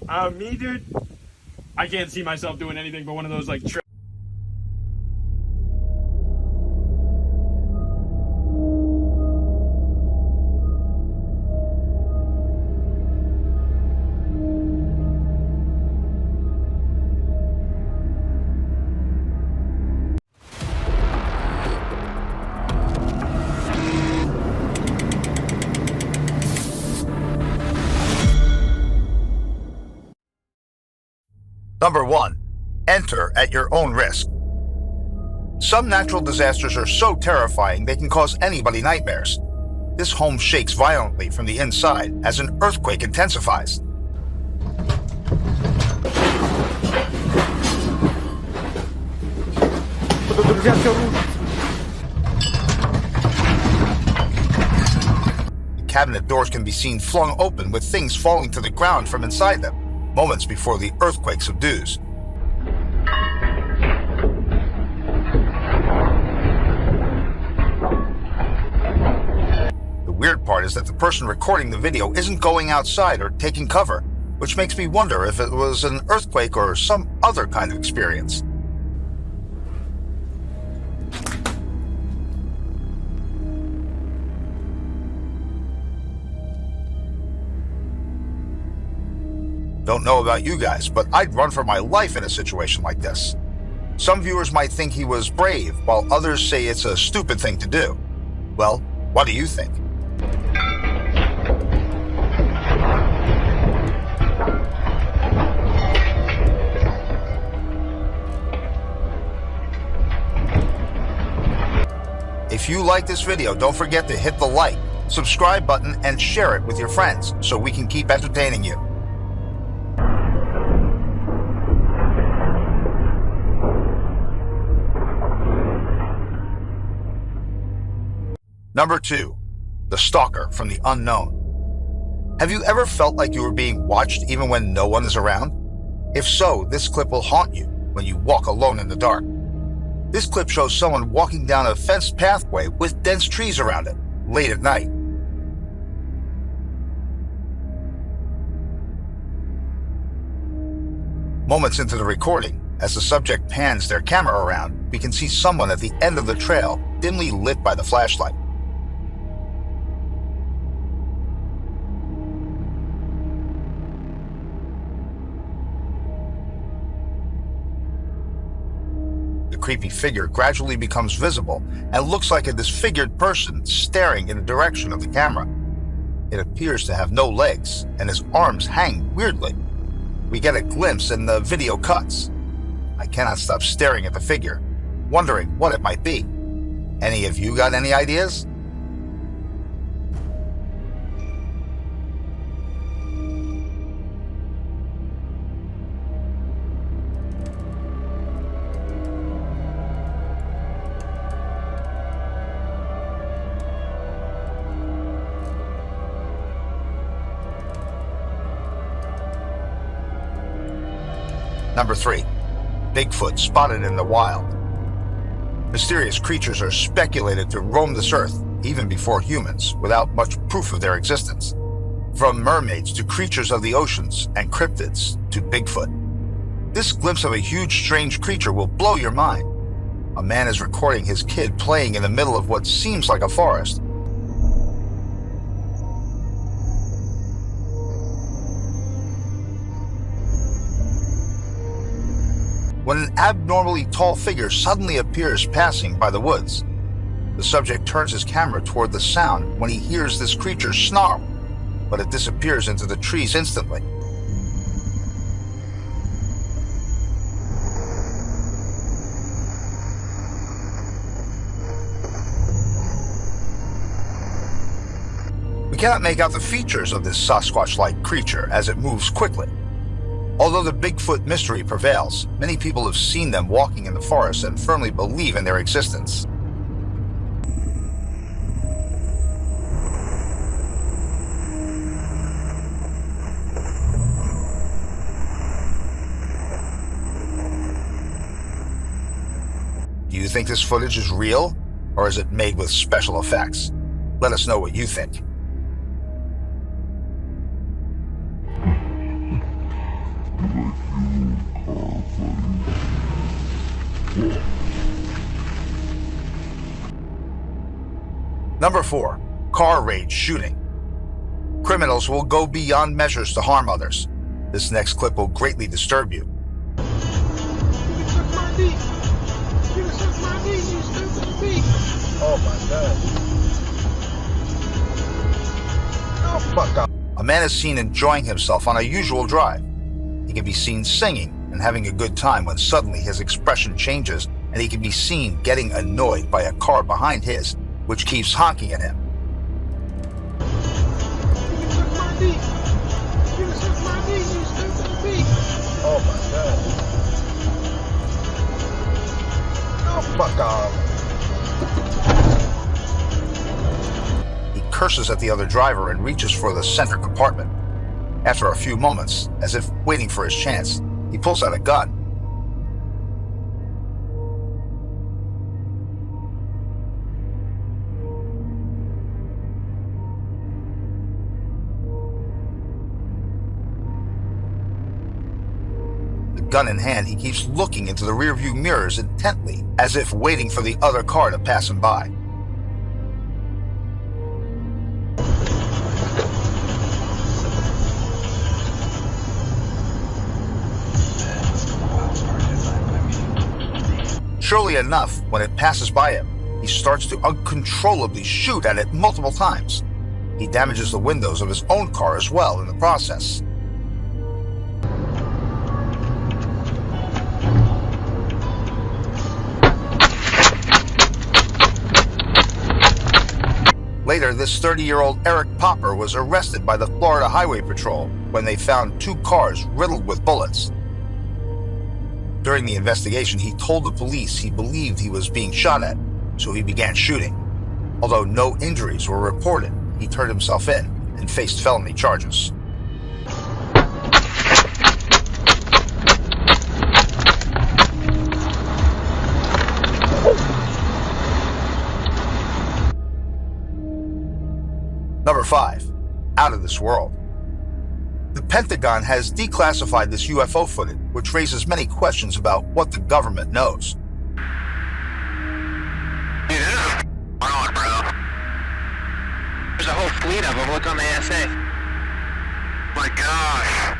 Me, dude, I can't see myself doing anything but one of those, like, Number 1. Enter at your own risk. Some natural disasters are so terrifying they can cause anybody nightmares. This home shakes violently from the inside as an earthquake intensifies. The cabinet doors can be seen flung open with things falling to the ground from inside them, moments before the earthquake subdues. The weird part is that the person recording the video isn't going outside or taking cover, which makes me wonder if it was an earthquake or some other kind of experience. Don't know about you guys, but I'd run for my life in a situation like this. Some viewers might think he was brave, while others say it's a stupid thing to do. Well, what do you think? If you like this video, don't forget to hit the like, subscribe button, and share it with your friends so we can keep entertaining you. Number 2. The Stalker from the Unknown. Have you ever felt like you were being watched even when no one is around? If so, this clip will haunt you when you walk alone in the dark. This clip shows someone walking down a fenced pathway with dense trees around it, late at night. Moments into the recording, as the subject pans their camera around, we can see someone at the end of the trail, dimly lit by the flashlight. The creepy figure gradually becomes visible and looks like a disfigured person staring in the direction of the camera. It appears to have no legs, and his arms hang weirdly. We get a glimpse and the video cuts. I cannot stop staring at the figure, wondering what it might be. Any of you got any ideas? Number 3. Bigfoot spotted in the wild. Mysterious creatures are speculated to roam this earth even before humans, without much proof of their existence. From mermaids to creatures of the oceans and cryptids to Bigfoot. This glimpse of a huge strange creature will blow your mind. A man is recording his kid playing in the middle of what seems like a forest. When an abnormally tall figure suddenly appears passing by the woods. The subject turns his camera toward the sound when he hears this creature snarl, but it disappears into the trees instantly. We cannot make out the features of this Sasquatch-like creature as it moves quickly. Although the Bigfoot mystery prevails, many people have seen them walking in the forest and firmly believe in their existence. Do you think this footage is real, or is it made with special effects? Let us know what you think. Number 4. Car rage shooting. Criminals will go beyond measures to harm others. This next clip will greatly disturb you. Oh my God. Oh, fuck up. A man is seen enjoying himself on a usual drive. He can be seen singing and having a good time when suddenly his expression changes and he can be seen getting annoyed by a car behind his, which keeps honking at him. Oh my God. Oh, fuck off. He curses at the other driver and reaches for the center compartment. After a few moments, as if waiting for his chance, he pulls out a gun. The gun in hand, he keeps looking into the rearview mirrors intently, as if waiting for the other car to pass him by. Surely enough, when it passes by him, he starts to uncontrollably shoot at it multiple times. He damages the windows of his own car as well in the process. Later, this 30-year-old Eric Popper was arrested by the Florida Highway Patrol when they found 2 cars riddled with bullets. During the investigation, he told the police he believed he was being shot at, so he began shooting. Although no injuries were reported, he turned himself in and faced felony charges. Number 5. Out of this world. The Pentagon has declassified this UFO footage, which raises many questions about what the government knows. Dude, this is on, bro. There's a whole fleet of them. Look on the ASA. My gosh.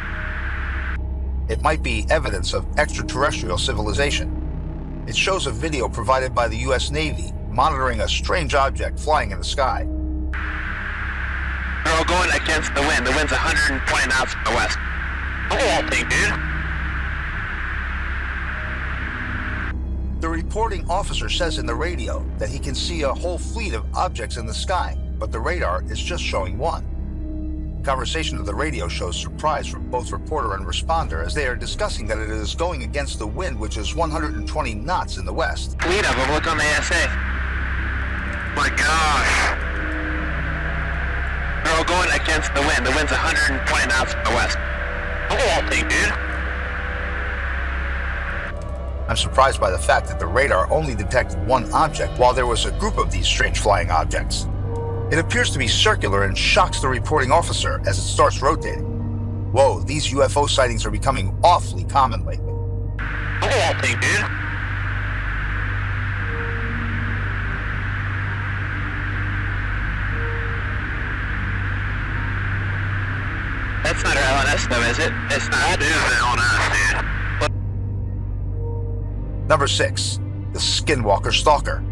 It might be evidence of extraterrestrial civilization. It shows a video provided by the U.S. Navy monitoring a strange object flying in the sky. They're all going against the wind. The wind's 120 knots from the west. The whole thing, dude. The reporting officer says in the radio that he can see a whole fleet of objects in the sky, but the radar is just showing one. Conversation of the radio shows surprise from both reporter and responder as they are discussing that it is going against the wind, which is 120 knots in the west. Fleet of them. Look on the ASA. My gosh. They're all going against the wind. The wind's 120 knots from the west. The whole thing, dude. I'm surprised by the fact that the radar only detected one object while there was a group of these strange flying objects. It appears to be circular and shocks the reporting officer as it starts rotating. Whoa, these UFO sightings are becoming awfully common lately. The whole thing, dude. That's not our LNS though, is it? It's not. It is LNS, dude. Number 6. The Skinwalker Stalker.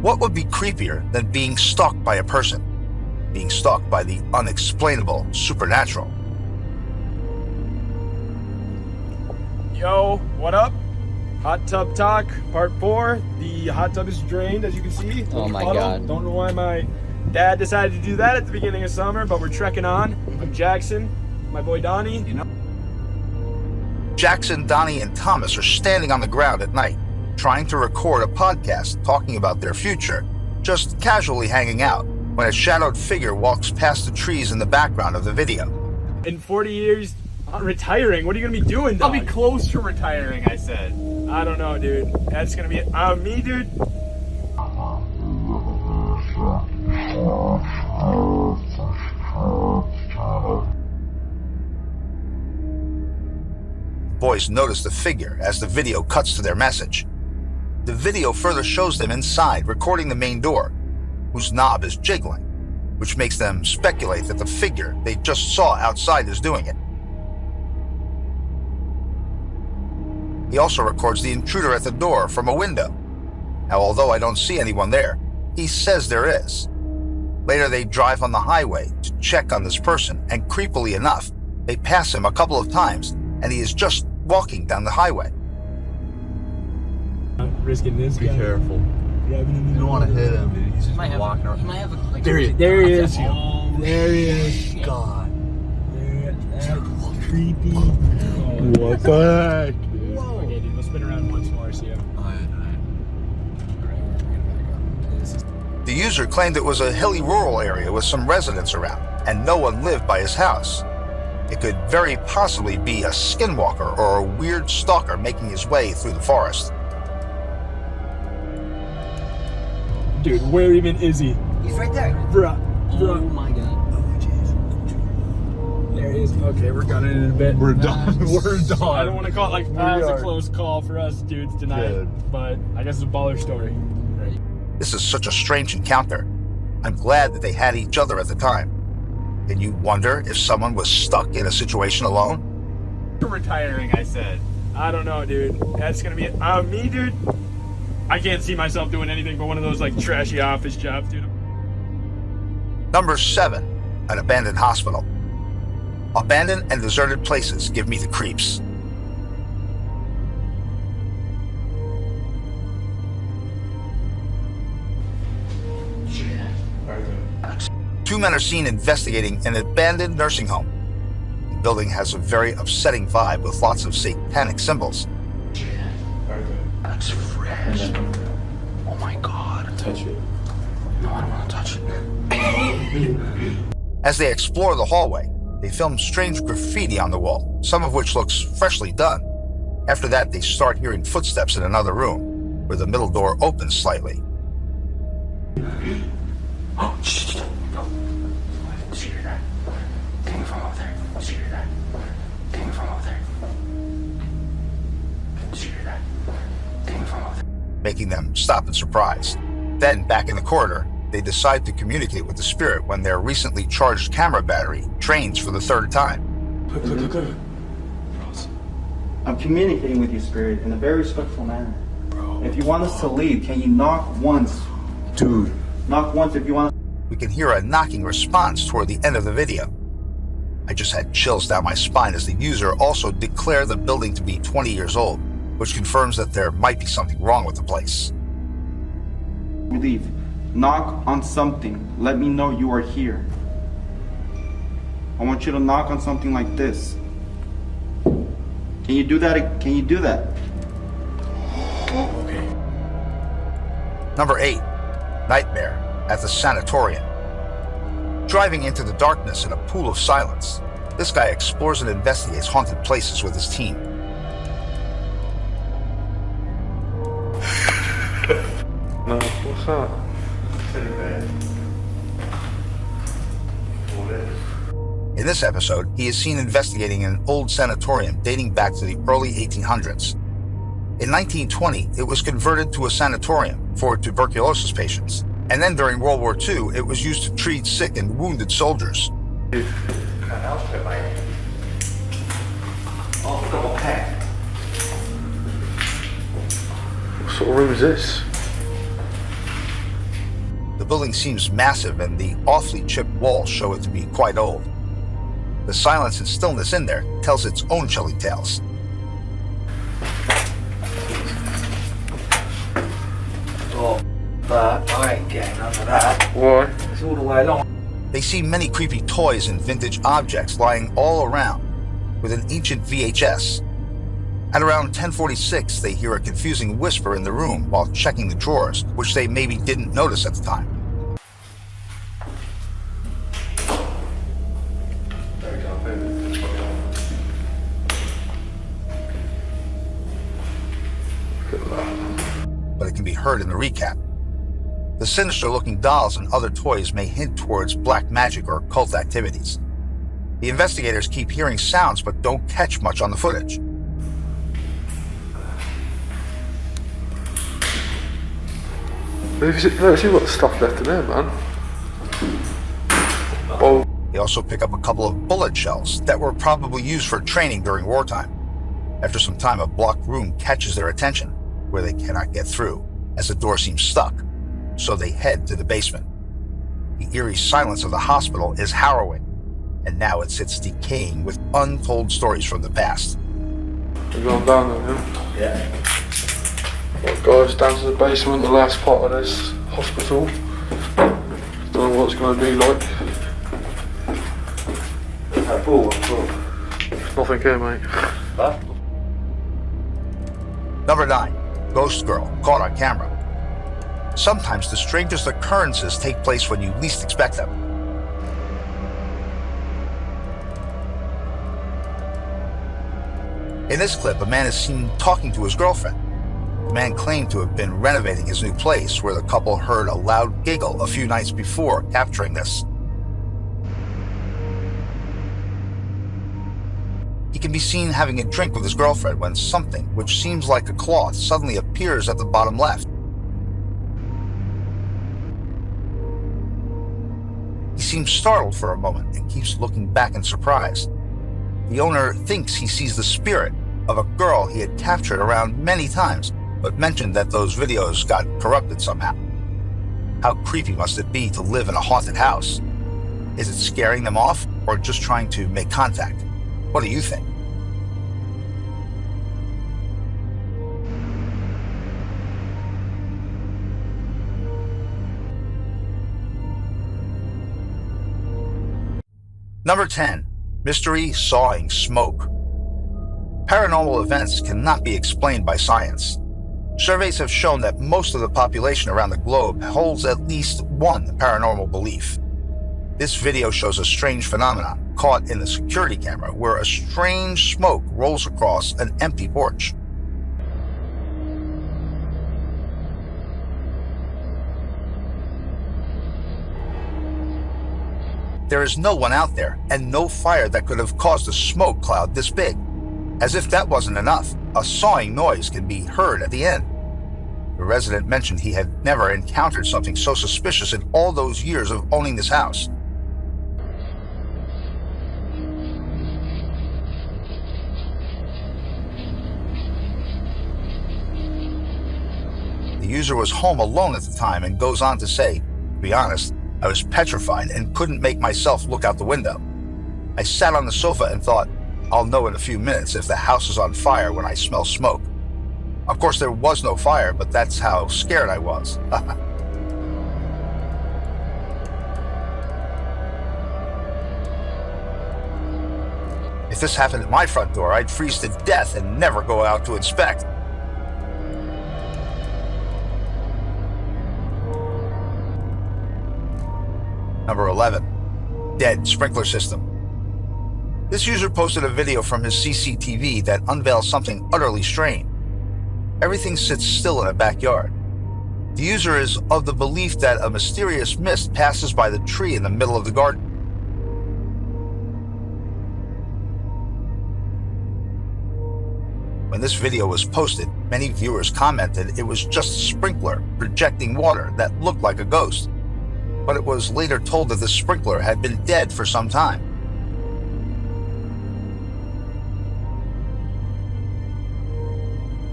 What would be creepier than being stalked by a person? Being stalked by the unexplainable supernatural. Yo, what up? Hot Tub Talk, Part 4. The hot tub is drained, as you can see. Oh my Puddle. God. Don't know why my dad decided to do that at the beginning of summer, but we're trekking on. I'm Jackson, my boy Donnie. Jackson, Donnie, and Thomas are standing on the ground at night, trying to record a podcast talking about their future, just casually hanging out, when a shadowed figure walks past the trees in the background of the video. In 40 years, I'm retiring. What are you going to be doing, dog? I'll be close to retiring, I said. I don't know, dude. That's going to be me, dude. Boys notice the figure as the video cuts to their message. The video further shows them inside, recording the main door, whose knob is jiggling, which makes them speculate that the figure they just saw outside is doing it. He also records the intruder at the door from a window. Now, although I don't see anyone there, he says there is. Later, they drive on the highway to check on this person, and creepily enough, they pass him a couple of times, and he is just walking down the highway. Risking this. Be careful. You don't want to hit him, dude. He's just walking around. There he is. Oh, There he is. shit. God. That's creepy. What the heck? Whoa. Okay, dude, let's spin around once more, see him. The user claimed it was a hilly rural area with some residents around, and no one lived by his house. It could very possibly be a skinwalker or a weird stalker making his way through the forest. Dude, where even is he? He's right there. Bruh. Oh my god. Oh, jeez. There he is. Okay, we're gunning in a bit. We're done. We're done. I don't want to call it like We that was a are close call for us dudes tonight, dead. but I guess it's a baller story. Right. This is such a strange encounter. I'm glad that they had each other at the time. Can you wonder if someone was stuck in a situation alone? You're retiring, I said. I don't know, dude. That's gonna be it. Me, dude. I can't see myself doing anything but one of those like trashy office jobs, dude. Number 7, an abandoned hospital. Abandoned and deserted places give me the creeps. Two men are seen investigating an abandoned nursing home. The building has a very upsetting vibe with lots of satanic symbols. That's fresh. Oh my god. Touch it. No, I don't want to touch it. As they explore the hallway, they film strange graffiti on the wall, some of which looks freshly done. After that, they start hearing footsteps in another room, where the middle door opens slightly. Oh, shh. No. Did you hear that? Came from over there. Did you hear that? Came from over there. Did you hear that? Came from over there. Making them stop in surprise. Then, back in the corridor, they decide to communicate with the spirit when their recently charged camera battery drains for the third time. Look. I'm communicating with you, Spirit, in a very respectful manner. If you want us to leave, can you knock once? Dude. Knock once if you want. We can hear a knocking response toward the end of the video. I just had chills down my spine as the user also declared the building to be 20 years old, which confirms that there might be something wrong with the place. Leave. Knock on something. Let me know you are here. I want you to knock on something like this. Can you do that? Can you do that? Okay. Number 8, nightmare at the sanatorium. Driving into the darkness in a pool of silence, this guy explores and investigates haunted places with his team. No, what's that? In this episode, he is seen investigating an old sanatorium dating back to the early 1800s. In 1920, it was converted to a sanatorium for tuberculosis patients, and then during World War II, it was used to treat sick and wounded soldiers. Oh, I've got my pen. What sort of room is this? The building seems massive, and the awfully chipped walls show it to be quite old. The silence and stillness in there tells its own chilling tales. Oh, that. I ain't getting none of that. Why? It's all the way along. They see many creepy toys and vintage objects lying all around, with an ancient VHS. At around 10:46, they hear a confusing whisper in the room while checking the drawers, which they maybe didn't notice at the time. There we go, boom. Look at that. But it can be heard in the recap. The sinister-looking dolls and other toys may hint towards black magic or cult activities. The investigators keep hearing sounds but don't catch much on the footage. Let's see what stuff left in there, man. Oh. They also pick up a couple of bullet shells that were probably used for training during wartime. After some time, a blocked room catches their attention, where they cannot get through, as the door seems stuck, so they head to the basement. The eerie silence of the hospital is harrowing, and now it sits decaying with untold stories from the past. We're going down there, yeah? Right, guys, down to the basement, the last part of this hospital. Don't know what it's going to be like. There's nothing here, mate. Huh? Number 9. Ghost Girl, caught on camera. Sometimes the strangest occurrences take place when you least expect them. In this clip, a man is seen talking to his girlfriend. The man claimed to have been renovating his new place, where the couple heard a loud giggle a few nights before capturing this. He can be seen having a drink with his girlfriend when something, which seems like a cloth, suddenly appears at the bottom left. He seems startled for a moment and keeps looking back in surprise. The owner thinks he sees the spirit of a girl he had captured around many times, but mentioned that those videos got corrupted somehow. How creepy must it be to live in a haunted house? Is it scaring them off or just trying to make contact? What do you think? Number 10. Mystery sawing smoke. Paranormal events cannot be explained by science. Surveys have shown that most of the population around the globe holds at least one paranormal belief. This video shows a strange phenomenon caught in the security camera where a strange smoke rolls across an empty porch. There is no one out there and no fire that could have caused a smoke cloud this big. As if that wasn't enough, a sawing noise can be heard at the end. The resident mentioned he had never encountered something so suspicious in all those years of owning this house. The user was home alone at the time and goes on to say, to be honest, I was petrified and couldn't make myself look out the window. I sat on the sofa and thought, I'll know in a few minutes if the house is on fire when I smell smoke. Of course, there was no fire, but that's how scared I was. If this happened at my front door, I'd freeze to death and never go out to inspect. Number 11. Dead sprinkler system. This user posted a video from his CCTV that unveils something utterly strange. Everything sits still in a backyard. The user is of the belief that a mysterious mist passes by the tree in the middle of the garden. When this video was posted, many viewers commented it was just a sprinkler projecting water that looked like a ghost. But it was later told that the sprinkler had been dead for some time.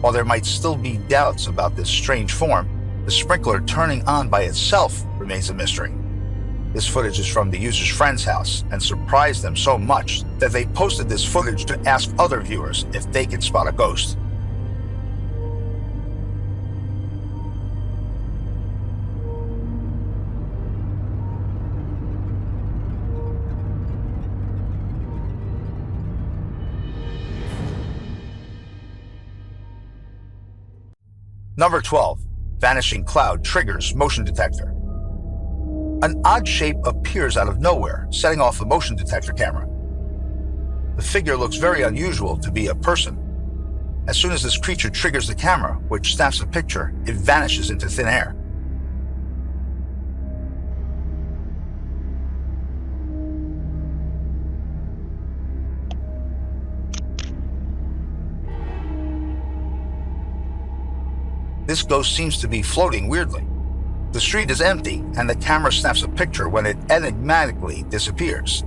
While there might still be doubts about this strange form, the sprinkler turning on by itself remains a mystery. This footage is from the user's friend's house and surprised them so much that they posted this footage to ask other viewers if they could spot a ghost. Number 12. Vanishing cloud triggers motion detector. An odd shape appears out of nowhere, setting off the motion detector camera. The figure looks very unusual to be a person. As soon as this creature triggers the camera, which snaps a picture, it vanishes into thin air. This ghost seems to be floating weirdly. The street is empty, and the camera snaps a picture when it enigmatically disappears.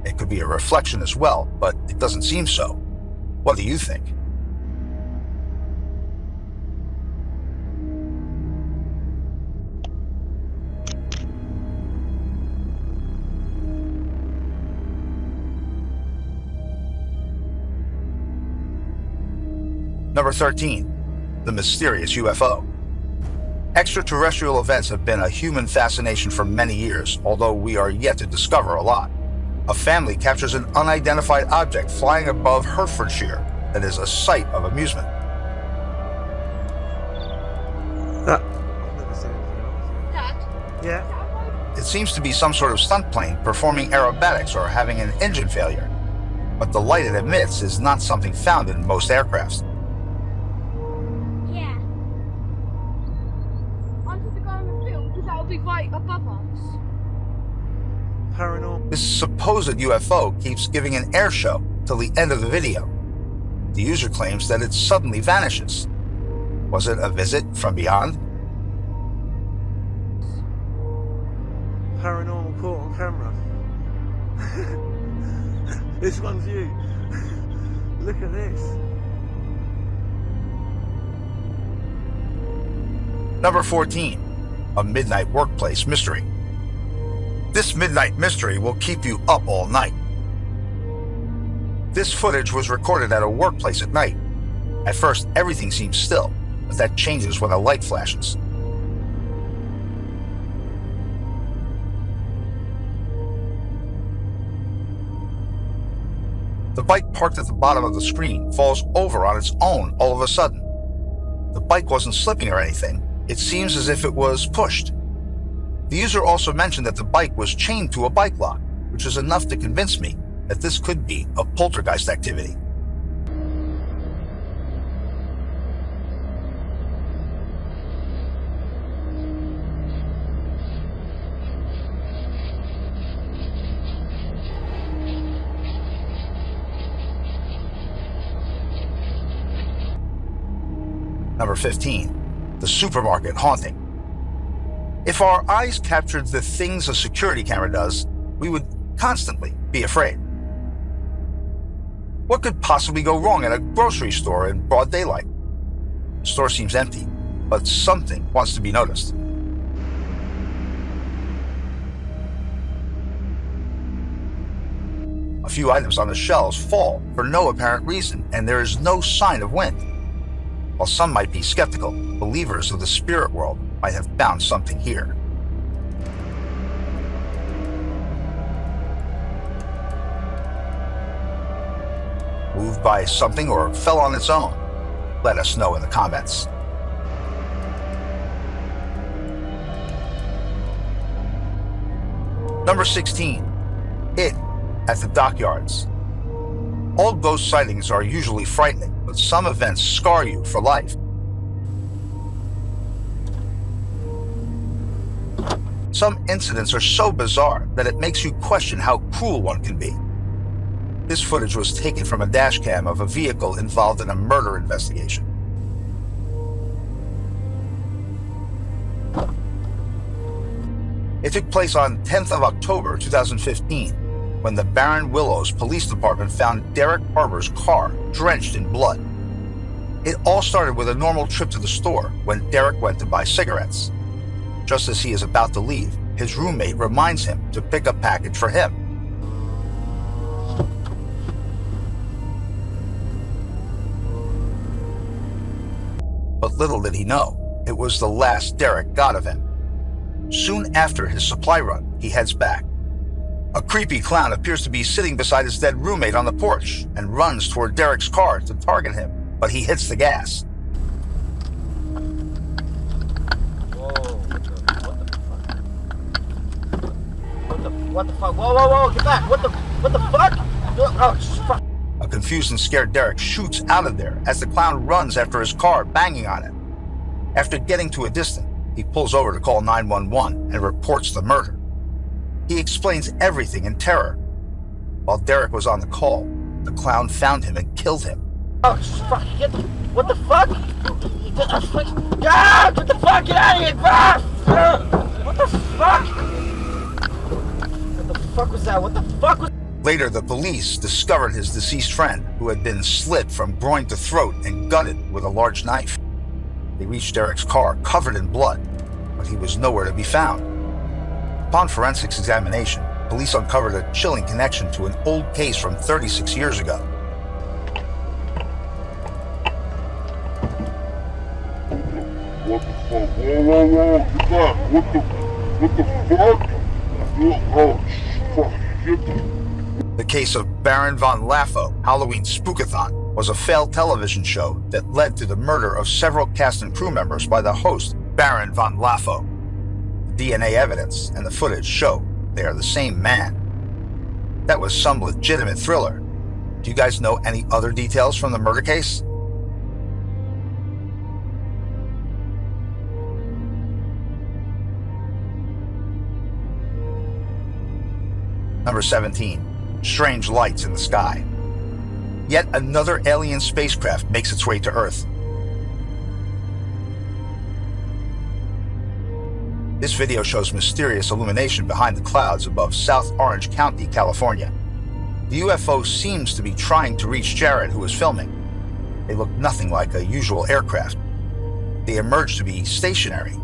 It could be a reflection as well, but it doesn't seem so. What do you think? Number 13, the mysterious UFO. Extraterrestrial events have been a human fascination for many years, although we are yet to discover a lot. A family captures an unidentified object flying above Hertfordshire that is a sight of amusement. I've never seen anything else. Dad? Yeah? It seems to be some sort of stunt plane performing aerobatics or having an engine failure. But the light it emits is not something found in most aircrafts. Yeah. Onto the guy on the field, because that'll be right above us. Paranormal. This supposed UFO keeps giving an air show till the end of the video. The user claims that it suddenly vanishes. Was it a visit from beyond? Paranormal caught on camera. This one's you. Look at this. Number 14, a midnight workplace mystery. This midnight mystery will keep you up all night. This footage was recorded at a workplace at night. At first, everything seems still, but that changes when a light flashes. The bike parked at the bottom of the screen falls over on its own all of a sudden. The bike wasn't slipping or anything. It seems as if it was pushed. The user also mentioned that the bike was chained to a bike lock, which is enough to convince me that this could be a poltergeist activity. Number 15, the supermarket haunting. If our eyes captured the things a security camera does, we would constantly be afraid. What could possibly go wrong at a grocery store in broad daylight? The store seems empty, but something wants to be noticed. A few items on the shelves fall for no apparent reason, and there is no sign of wind. While some might be skeptical, believers of the spirit world might have found something here. Moved by something or fell on its own? Let us know in the comments. Number 16, it at the dockyards. All ghost sightings are usually frightening, but some events scar you for life. Some incidents are so bizarre that it makes you question how cruel one can be. This footage was taken from a dashcam of a vehicle involved in a murder investigation. It took place on 10th of October 2015, when the Barron Willows Police Department found Derek Harbour's car drenched in blood. It all started with a normal trip to the store when Derek went to buy cigarettes. Just as he is about to leave, his roommate reminds him to pick a package for him. But little did he know, it was the last Derek got of him. Soon after his supply run, he heads back. A creepy clown appears to be sitting beside his dead roommate on the porch and runs toward Derek's car to target him, but he hits the gas. What the fuck? Whoa, get back! What the fuck? Oh, fuck. A confused and scared Derek shoots out of there as the clown runs after his car, banging on it. After getting to a distance, he pulls over to call 911 and reports the murder. He explains everything in terror. While Derek was on the call, the clown found him and killed him. Oh, fuck! What the fuck? God! What the fuck? Get out of here, bro! What the fuck? What the fuck was that? What the fuck was... Later, the police discovered his deceased friend, who had been slit from groin to throat and gutted with a large knife. They reached Eric's car covered in blood, but he was nowhere to be found. Upon forensics examination, police uncovered a chilling connection to an old case from 36 years ago. What the fuck? Whoa, get back. What the fuck? Oh, fuck, shit. The case of Baron von Laffo, Halloween Spookathon, was a failed television show that led to the murder of several cast and crew members by the host, Baron von Laffo. DNA evidence and the footage show they are the same man. That was some legitimate thriller. Do you guys know any other details from the murder case? Number 17, strange lights in the sky. Yet another alien spacecraft makes its way to Earth. This video shows mysterious illumination behind the clouds above South Orange County, California. The UFO seems to be trying to reach Jared, who is filming. They look nothing like a usual aircraft. They emerge to be stationary.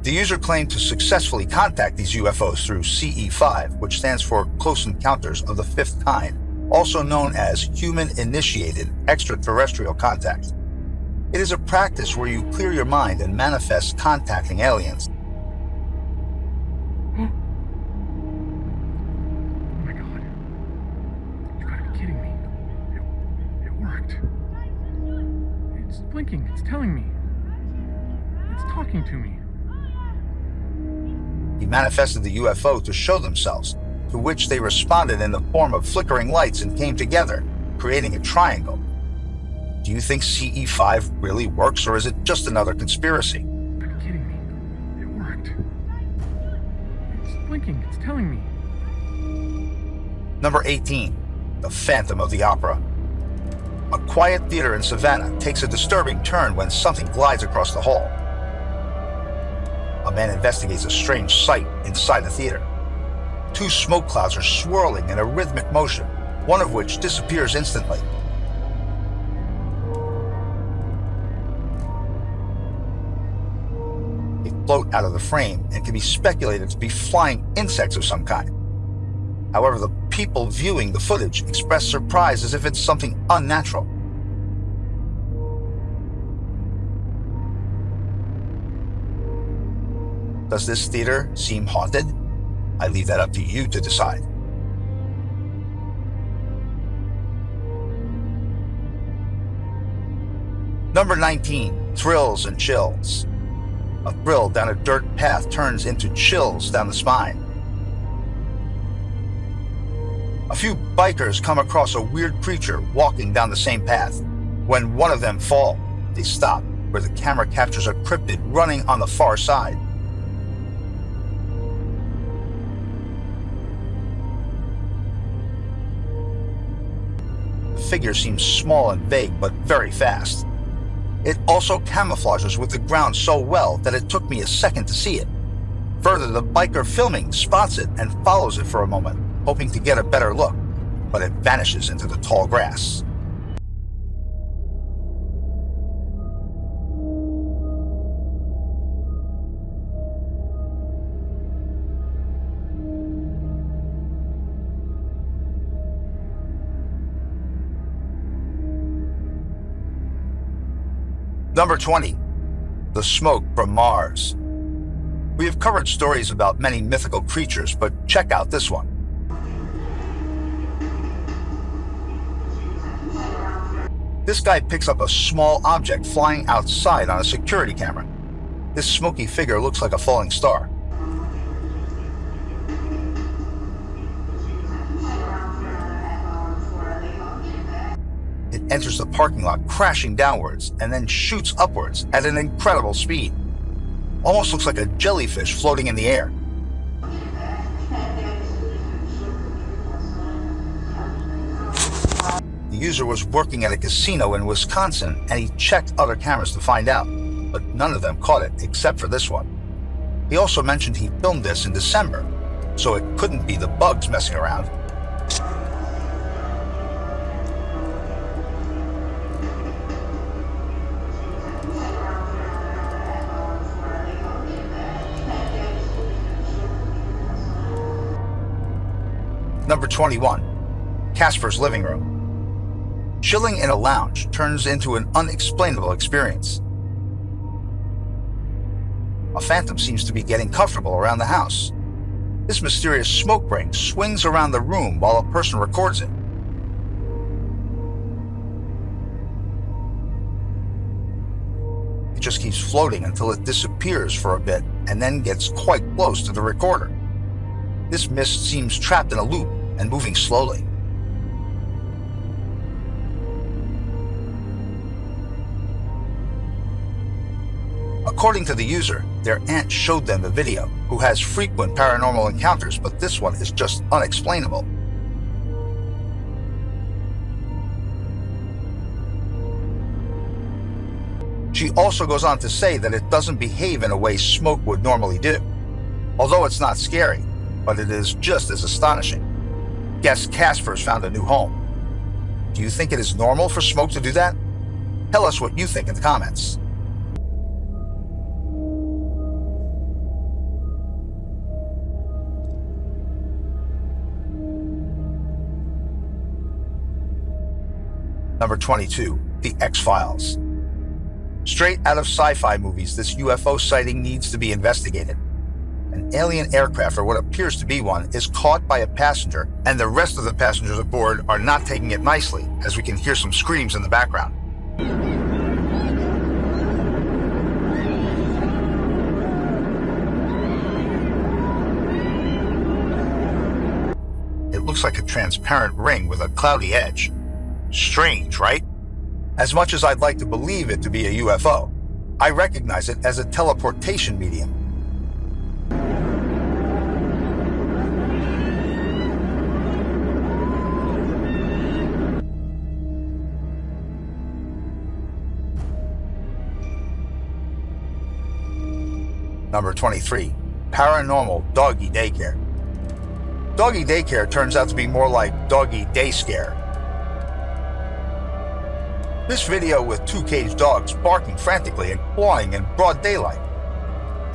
The user claimed to successfully contact these UFOs through CE5, which stands for Close Encounters of the Fifth Kind, also known as Human-Initiated Extraterrestrial Contact. It is a practice where you clear your mind and manifest contacting aliens. Oh my god. You gotta be kidding me. It worked. It's blinking. It's telling me. It's talking to me. He manifested the UFO to show themselves, to which they responded in the form of flickering lights and came together, creating a triangle. Do you think CE5 really works, or is it just another conspiracy? Are you kidding me? It worked. It's blinking. It's telling me. Number 18, the Phantom of the Opera. A quiet theater in Savannah takes a disturbing turn when something glides across the hall. A man investigates a strange sight inside the theater. Two smoke clouds are swirling in a rhythmic motion, one of which disappears instantly. They float out of the frame and can be speculated to be flying insects of some kind. However, the people viewing the footage express surprise as if it's something unnatural. Does this theater seem haunted? I leave that up to you to decide. Number 19, thrills and chills. A thrill down a dirt path turns into chills down the spine. A few bikers come across a weird creature walking down the same path. When one of them falls, they stop, where the camera captures a cryptid running on the far side. The figure seems small and vague, but very fast. It also camouflages with the ground so well that it took me a second to see it. Further, the biker filming spots it and follows it for a moment, hoping to get a better look, but it vanishes into the tall grass. Number 20, the smoke from Mars. We have covered stories about many mythical creatures, but check out this one. This guy picks up a small object flying outside on a security camera. This smoky figure looks like a falling star. It enters the parking lot crashing downwards and then shoots upwards at an incredible speed. Almost looks like a jellyfish floating in the air. The user was working at a casino in Wisconsin, and he checked other cameras to find out, but none of them caught it except for this one. He also mentioned he filmed this in December, so it couldn't be the bugs messing around. Number 21, Casper's living room. Chilling in a lounge turns into an unexplainable experience. A phantom seems to be getting comfortable around the house. This mysterious smoke ring swings around the room while a person records it. It just keeps floating until it disappears for a bit and then gets quite close to the recorder. This mist seems trapped in a loop and moving slowly. According to the user, their aunt showed them the video, who has frequent paranormal encounters, but this one is just unexplainable. She also goes on to say that it doesn't behave in a way smoke would normally do. Although it's not scary, but it is just as astonishing. Guess Casper's found a new home. Do you think it is normal for smoke to do that? Tell us what you think in the comments. Number 22, The X-Files. Straight out of sci-fi movies, this UFO sighting needs to be investigated. An alien aircraft, or what appears to be one, is caught by a passenger, and the rest of the passengers aboard are not taking it nicely, as we can hear some screams in the background. It looks like a transparent ring with a cloudy edge. Strange, right? As much as I'd like to believe it to be a UFO, I recognize it as a teleportation medium. Number 23, Paranormal Doggy Daycare. Doggy Daycare turns out to be more like Doggy Day Scare. This video with two caged dogs barking frantically and clawing in broad daylight.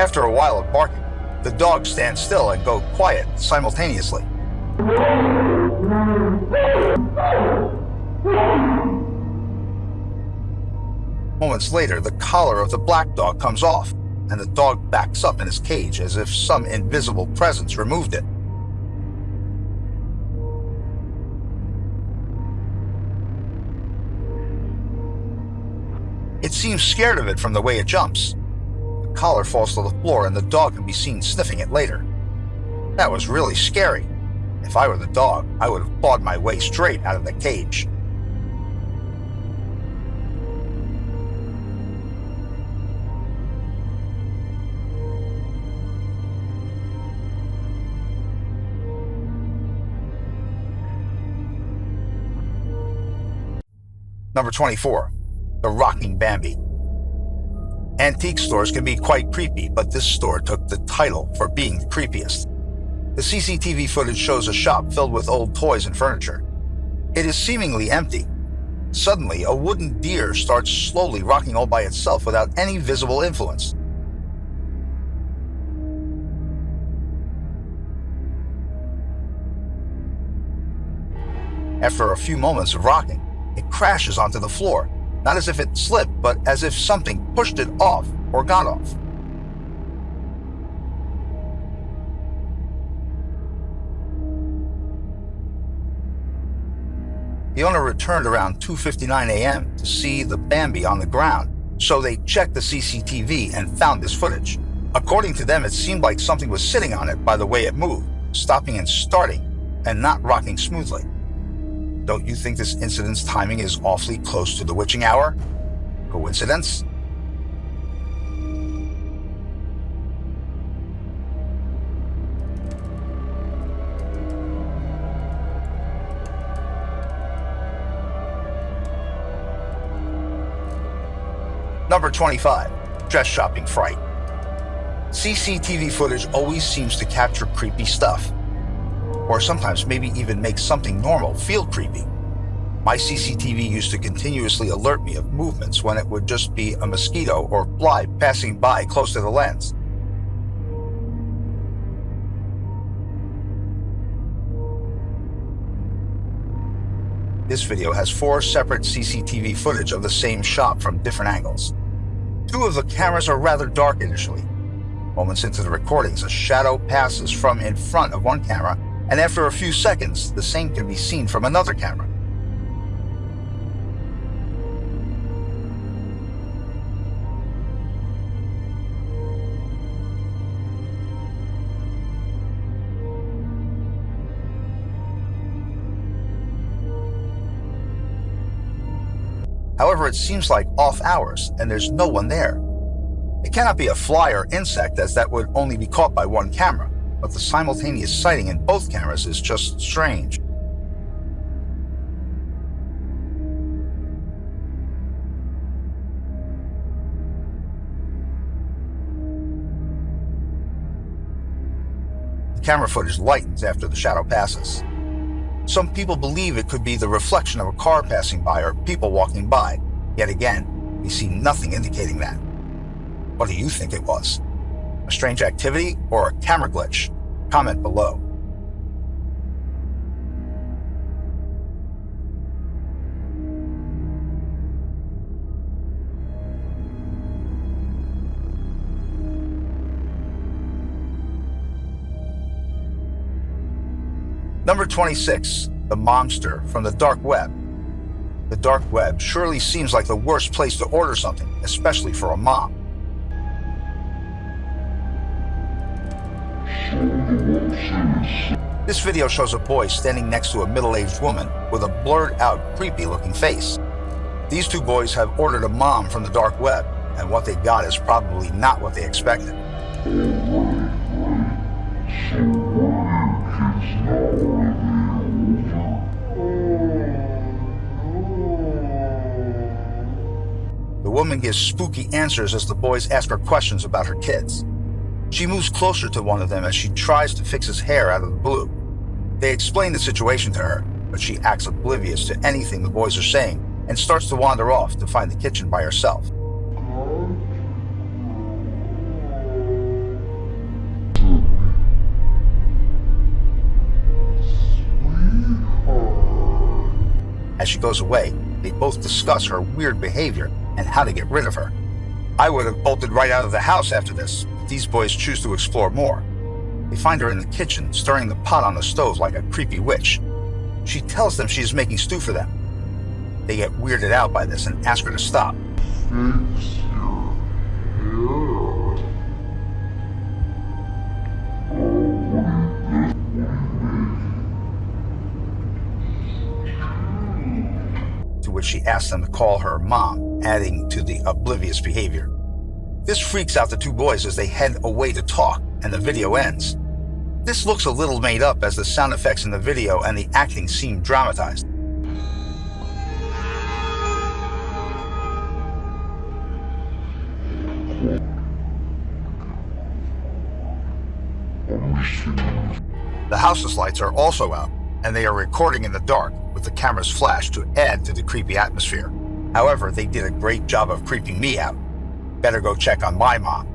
After a while of barking, the dogs stand still and go quiet simultaneously. Moments later, the collar of the black dog comes off, and the dog backs up in his cage as if some invisible presence removed it. It seems scared of it from the way it jumps. The collar falls to the floor and the dog can be seen sniffing it later. That was really scary. If I were the dog, I would have clawed my way straight out of the cage. Number 24, The Rocking Bambi. Antique stores can be quite creepy, but this store took the title for being the creepiest. The CCTV footage shows a shop filled with old toys and furniture. It is seemingly empty. Suddenly, a wooden deer starts slowly rocking all by itself without any visible influence. After a few moments of rocking, it crashes onto the floor, not as if it slipped, but as if something pushed it off or got off. The owner returned around 2:59 a.m. to see the Bambi on the ground, so they checked the CCTV and found this footage. According to them, it seemed like something was sitting on it by the way it moved, stopping and starting, and not rocking smoothly. Don't you think this incident's timing is awfully close to the witching hour? Coincidence? Number 25, dress shopping fright. CCTV footage always seems to capture creepy stuff, or sometimes maybe even make something normal feel creepy. My CCTV used to continuously alert me of movements when it would just be a mosquito or fly passing by close to the lens. This video has 4 separate CCTV footage of the same shot from different angles. 2 of the cameras are rather dark initially. Moments into the recordings, a shadow passes from in front of one camera, and after a few seconds, the same can be seen from another camera. However, it seems like off hours, and there's no one there. It cannot be a fly or insect, as that would only be caught by one camera, but the simultaneous sighting in both cameras is just strange. The camera footage lightens after the shadow passes. Some people believe it could be the reflection of a car passing by or people walking by. Yet again, we see nothing indicating that. What do you think it was? A strange activity or a camera glitch? Comment below. Number 26, the monster from the dark web. The dark web surely seems like the worst place to order something, especially for a mom. This video shows a boy standing next to a middle-aged woman with a blurred-out, creepy-looking face. These 2 boys have ordered a mom from the dark web, and what they got is probably not what they expected. The woman gives spooky answers as the boys ask her questions about her kids. She moves closer to one of them as she tries to fix his hair out of the blue. They explain the situation to her, but she acts oblivious to anything the boys are saying and starts to wander off to find the kitchen by herself. As she goes away, they both discuss her weird behavior and how to get rid of her. I would have bolted right out of the house after this, but these boys choose to explore more. They find her in the kitchen, stirring the pot on the stove like a creepy witch. She tells them she is making stew for them. They get weirded out by this and ask her to stop. To which she asks them to call her mom, adding to the oblivious behavior. This freaks out the 2 boys as they head away to talk, and the video ends. This looks a little made up as the sound effects in the video and the acting seem dramatized. The house's lights are also out, and they are recording in the dark with the camera's flash to add to the creepy atmosphere. However, they did a great job of creeping me out. Better go check on my mom.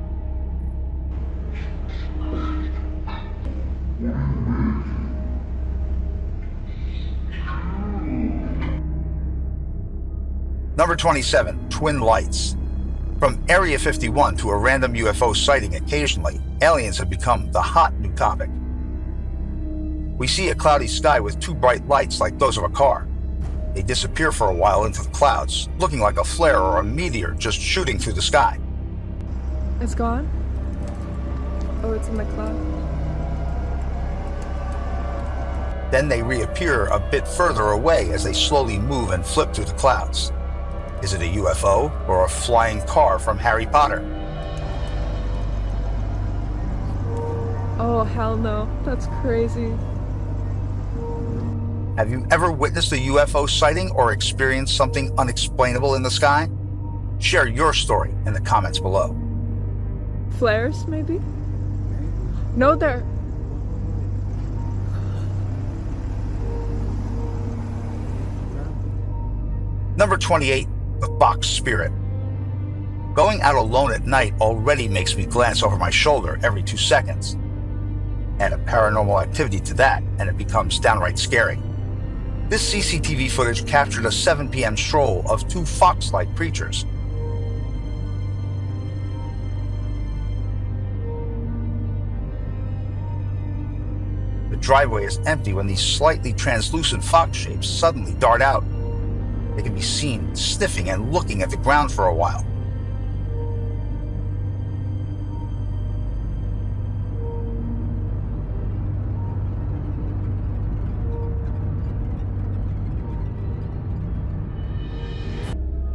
Number 27, twin lights. From Area 51 to a random UFO sighting occasionally, aliens have become the hot new topic. We see a cloudy sky with 2 bright lights like those of a car. They disappear for a while into the clouds, looking like a flare or a meteor just shooting through the sky. It's gone? Oh, it's in the cloud. Then they reappear a bit further away as they slowly move and flip through the clouds. Is it a UFO or a flying car from Harry Potter? Oh, hell no. That's crazy. Have you ever witnessed a UFO sighting or experienced something unexplainable in the sky? Share your story in the comments below. Flares, maybe? No, they're... Number 28, the fox spirit. Going out alone at night already makes me glance over my shoulder every 2 seconds. Add a paranormal activity to that, and it becomes downright scary. This CCTV footage captured a 7 p.m. stroll of two fox-like creatures. The driveway is empty when these slightly translucent fox shapes suddenly dart out. They can be seen sniffing and looking at the ground for a while.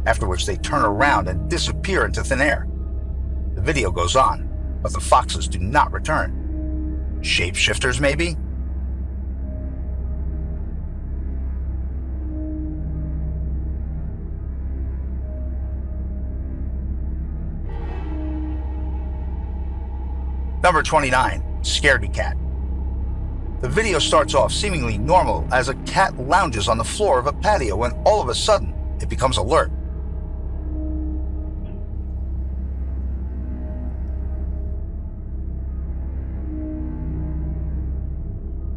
After which they turn around and disappear into thin air. The video goes on, but the foxes do not return. Shapeshifters, maybe? Number 29, Scaredy cat. The video starts off seemingly normal as a cat lounges on the floor of a patio when all of a sudden it becomes alert.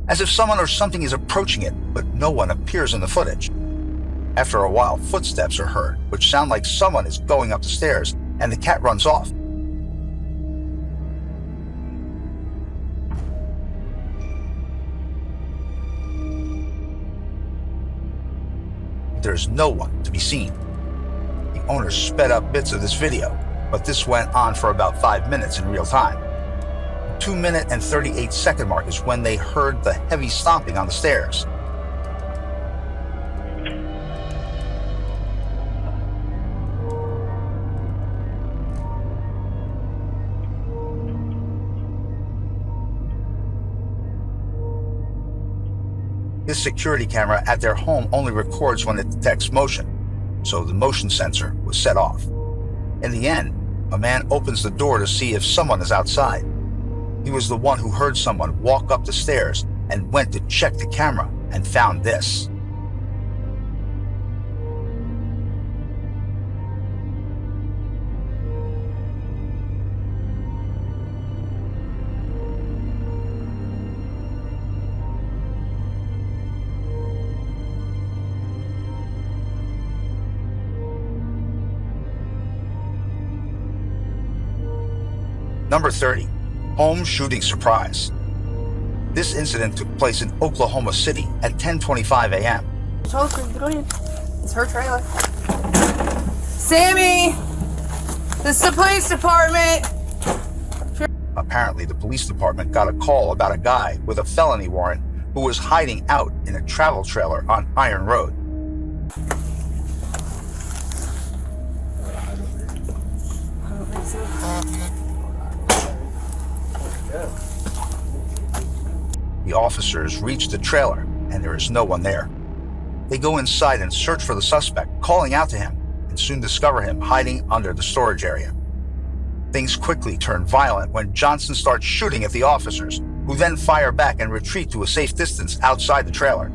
As if someone or something is approaching it, but no one appears in the footage. After a while, footsteps are heard, which sound like someone is going up the stairs, and the cat runs off. There's no one to be seen. The owner sped up bits of this video, but this went on for about 5 minutes in real time. 2-minute and 38-second mark is when they heard the heavy stomping on the stairs. This security camera at their home only records when it detects motion, so the motion sensor was set off. In the end, a man opens the door to see if someone is outside. He was the one who heard someone walk up the stairs and went to check the camera and found this. Number 30, home shooting surprise. This incident took place in Oklahoma City at 10:25 a.m. It's her trailer. Sammy! This is the police department! Apparently, the police department got a call about a guy with a felony warrant who was hiding out in a travel trailer on Iron Road. The officers reach the trailer, and there is no one there. They go inside and search for the suspect, calling out to him, and soon discover him hiding under the storage area. Things quickly turn violent when Johnson starts shooting at the officers, who then fire back and retreat to a safe distance outside the trailer.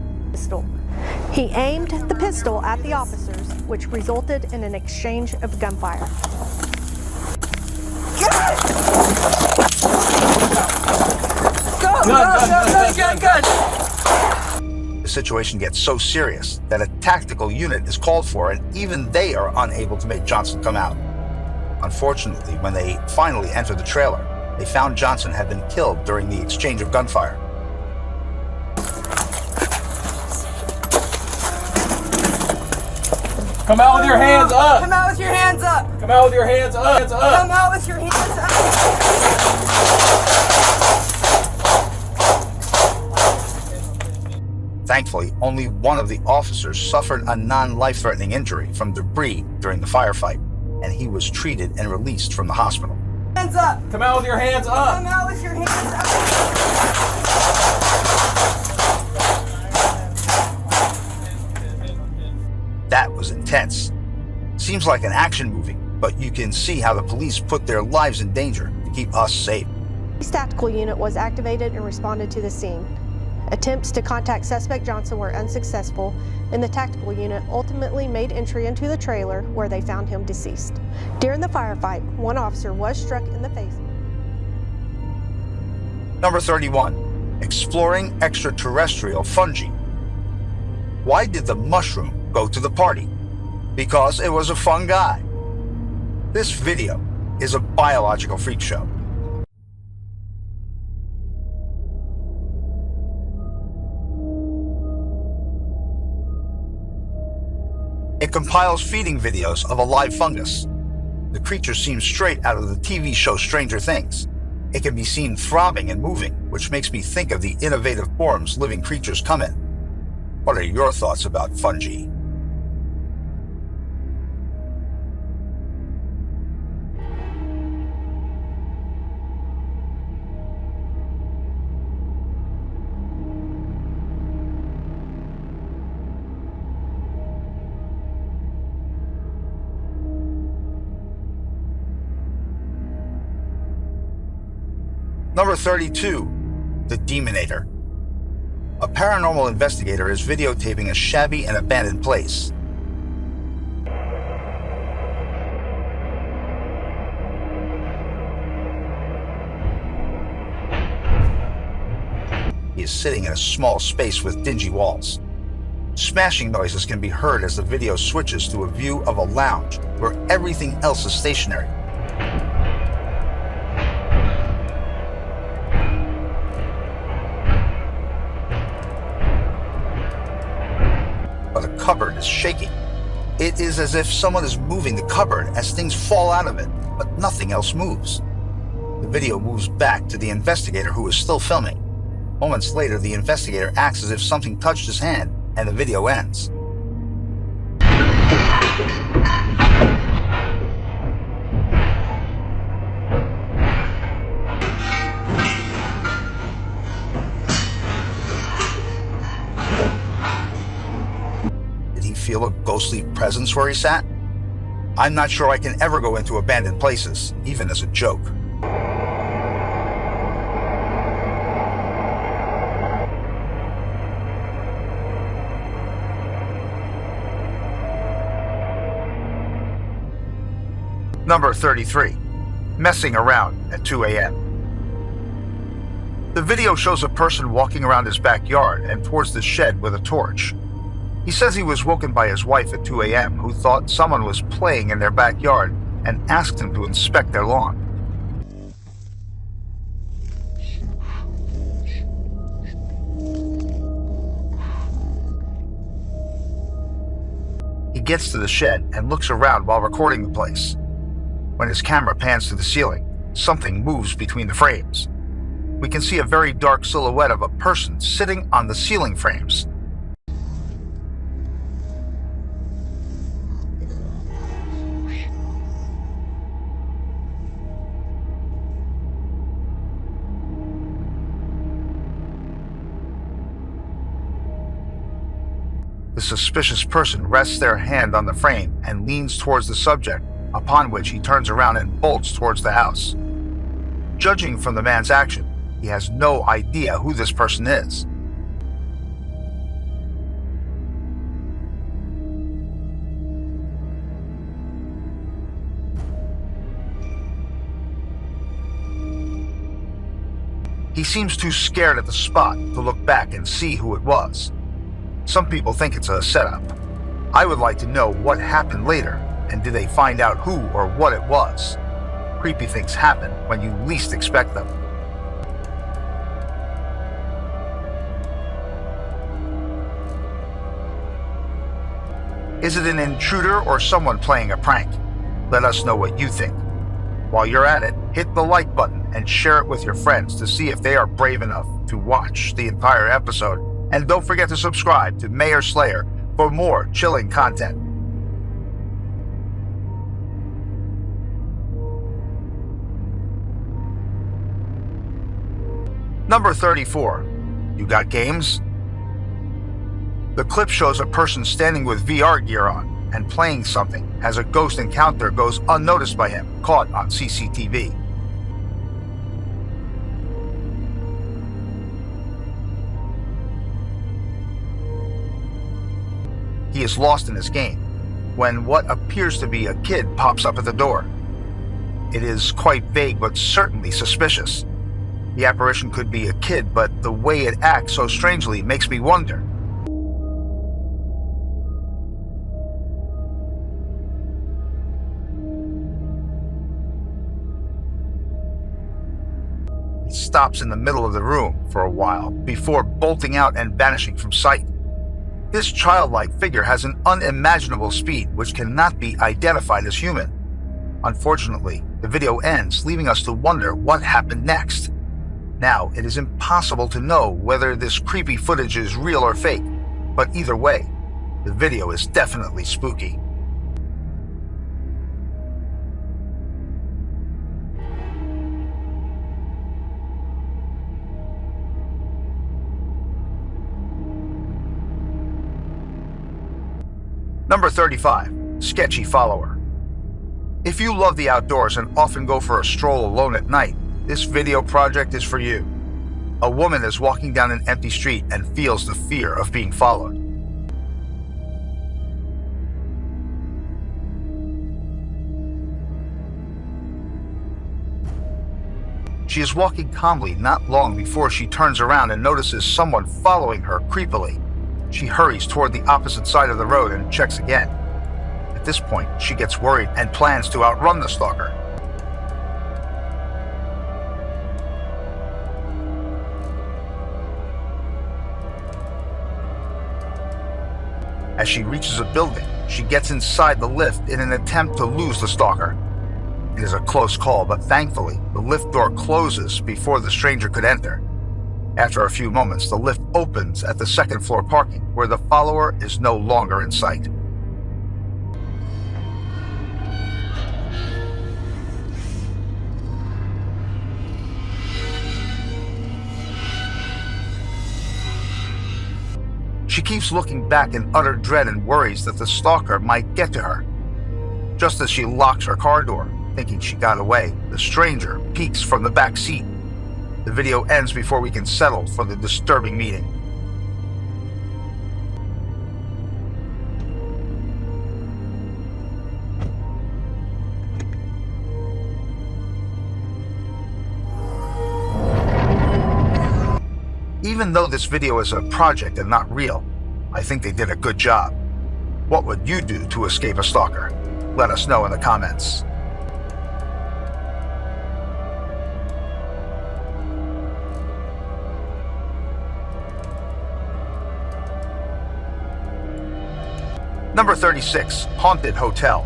He aimed the pistol at the officers, which resulted in an exchange of gunfire. The situation gets so serious that a tactical unit is called for, and even they are unable to make Johnson come out. Unfortunately, when they finally enter the trailer, they found Johnson had been killed during the exchange of gunfire. Come out with your hands up! Come out with your hands up! Come out with your hands up! Come out with your hands up! Thankfully, only one of the officers suffered a non-life-threatening injury from debris during the firefight, and he was treated and released from the hospital. Hands up! Come out with your hands up! Come out with your hands up! That was intense. Seems like an action movie, but you can see how the police put their lives in danger to keep us safe. The tactical unit was activated and responded to the scene. Attempts to contact suspect Johnson were unsuccessful, and the tactical unit ultimately made entry into the trailer where they found him deceased. During the firefight, one officer was struck in the face. Number 31, exploring extraterrestrial fungi. Why did the mushroom go to the party? Because it was a fungi. This video is a biological freak show. It compiles feeding videos of a live fungus. The creature seems straight out of the TV show Stranger Things. It can be seen throbbing and moving, which makes me think of the innovative forms living creatures come in. What are your thoughts about fungi? Number 32, the demonator. A paranormal investigator is videotaping a shabby and abandoned place. He is sitting in a small space with dingy walls. Smashing noises can be heard as the video switches to a view of a lounge where everything else is stationary. But a cupboard is shaking. It is as if someone is moving the cupboard as things fall out of it, but nothing else moves. The video moves back to the investigator who is still filming. Moments later, the investigator acts as if something touched his hand, and the video ends. Feel a ghostly presence where he sat? I'm not sure I can ever go into abandoned places, even as a joke. Number 33, messing around at 2 a.m. The video shows a person walking around his backyard and towards the shed with a torch. He says he was woken by his wife at 2 a.m. who thought someone was playing in their backyard and asked him to inspect their lawn. He gets to the shed and looks around while recording the place. When his camera pans to the ceiling, something moves between the frames. We can see a very dark silhouette of a person sitting on the ceiling frames. The suspicious person rests their hand on the frame and leans towards the subject, upon which he turns around and bolts towards the house. Judging from the man's action, he has no idea who this person is. He seems too scared at the spot to look back and see who it was. Some people think it's a setup. I would like to know what happened later, and did they find out who or what it was? Creepy things happen when you least expect them. Is it an intruder or someone playing a prank? Let us know what you think. While you're at it, hit the like button and share it with your friends to see if they are brave enough to watch the entire episode. And don't forget to subscribe to Mayor Slayer for more chilling content. Number 34. You got games? The clip shows a person standing with VR gear on. and playing something as a ghost encounter goes unnoticed by him, caught on CCTV. He is lost in his game when what appears to be a kid pops up at the door. It is quite vague but certainly suspicious. The apparition could be a kid, but the way it acts so strangely makes me wonder. It stops in the middle of the room for a while before bolting out and vanishing from sight. This childlike figure has an unimaginable speed which cannot be identified as human. Unfortunately, the video ends, leaving us to wonder what happened next. Now, it is impossible to know whether this creepy footage is real or fake, but either way, the video is definitely spooky. Number 35, Sketchy Follower. If you love the outdoors and often go for a stroll alone at night, this video project is for you. A woman is walking down an empty street and feels the fear of being followed. She is walking calmly not long before she turns around and notices someone following her creepily. She hurries toward the opposite side of the road and checks again. At this point, she gets worried and plans to outrun the stalker. As she reaches a building, she gets inside the lift in an attempt to lose the stalker. It is a close call, but thankfully, the lift door closes before the stranger could enter. After a few moments, the lift opens at the second floor parking, where the follower is no longer in sight. She keeps looking back in utter dread and worries that the stalker might get to her. Just as she locks her car door, thinking she got away, the stranger peeks from the back seat. The video ends before we can settle for the disturbing meeting. Even though this video is a project and not real, I think they did a good job. What would you do to escape a stalker? Let us know in the comments. Number 36, Haunted Hotel.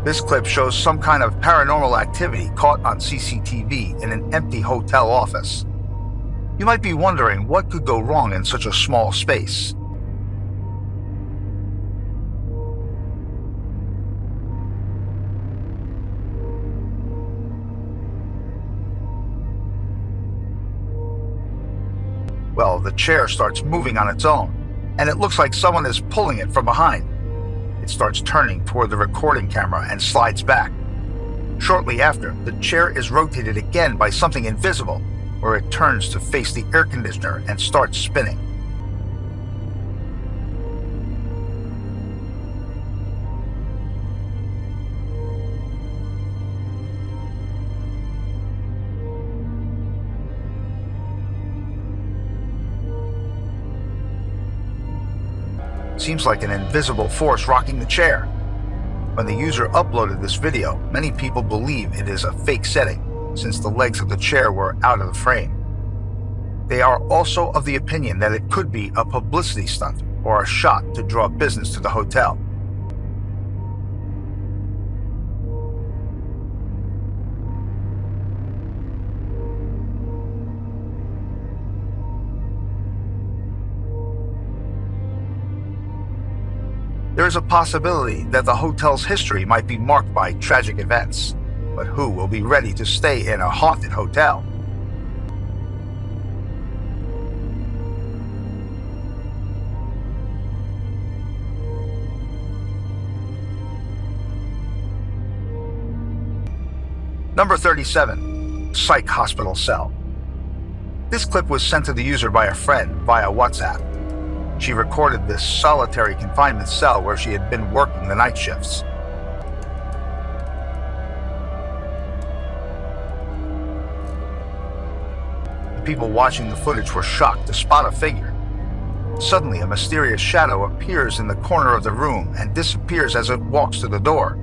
This clip shows some kind of paranormal activity caught on CCTV in an empty hotel office. You might be wondering what could go wrong in such a small space. Well, the chair starts moving on its own, and it looks like someone is pulling it from behind. It starts turning toward the recording camera and slides back. Shortly after, the chair is rotated again by something invisible, where it turns to face the air conditioner and starts spinning. Seems like an invisible force rocking the chair. When the user uploaded this video, many people believe it is a fake setting, since the legs of the chair were out of the frame. They are also of the opinion that it could be a publicity stunt or a shot to draw business to the hotel. There is a possibility that the hotel's history might be marked by tragic events. But who will be ready to stay in a haunted hotel? Number 37, Psych hospital cell. This clip was sent to the user by a friend via WhatsApp. She recorded this solitary confinement cell where she had been working the night shifts. The people watching the footage were shocked to spot a figure. Suddenly, a mysterious shadow appears in the corner of the room and disappears as it walks to the door.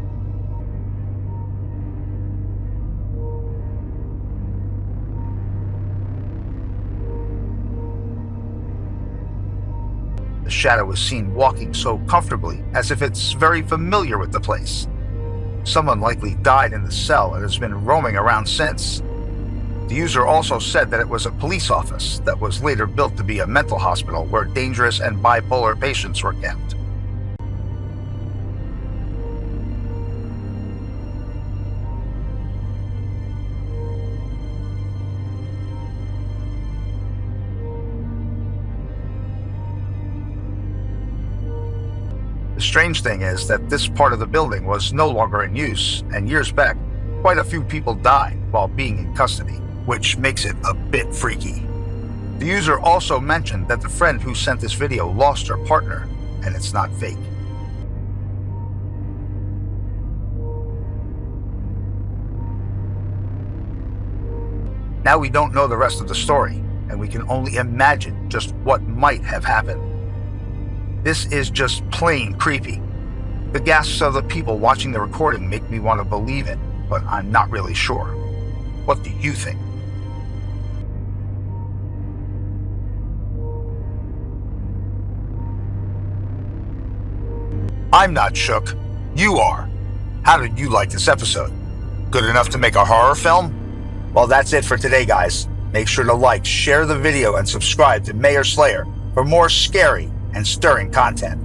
The shadow is seen walking so comfortably as if it's very familiar with the place. Someone likely died in the cell and has been roaming around since. The user also said that it was a police office that was later built to be a mental hospital where dangerous and bipolar patients were kept. The strange thing is that this part of the building was no longer in use, and years back, quite a few people died while being in custody, which makes it a bit freaky. The user also mentioned that the friend who sent this video lost her partner, and it's not fake. Now we don't know the rest of the story, and we can only imagine just what might have happened. This is just plain creepy. The gasps of the people watching the recording make me want to believe it, but I'm not really sure. What do you think? I'm not shook. You are. How did you like this episode? Good enough to make a horror film? Well, that's it for today, guys. Make sure to like, share the video, and subscribe to Mayor Slayer for more scary and stirring content.